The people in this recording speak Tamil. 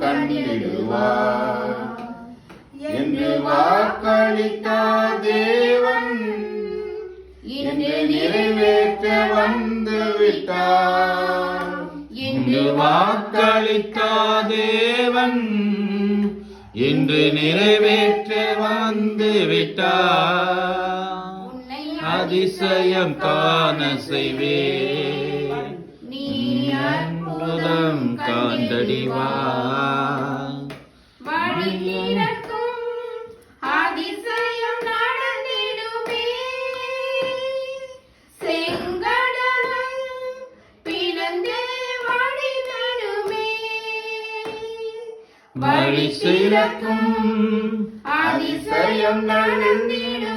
கண்டிடுவார் என்று வாக்களித்த தேவன் இன்று நிறைவேற்ற வந்து விட்டார். என்று வாக்களித்த தேவன் இன்று நிறைவேற்ற வந்து விட்டார். அதிசயம் காண செய்வே நீ அற்புதம் காண்டடிவா. அதிசயம் நடந்திடுமே. செங்கடலும் பிளந்தே வழி தருமே. வழி சிறக்கும் அதிசயம் நடந்திடுமே.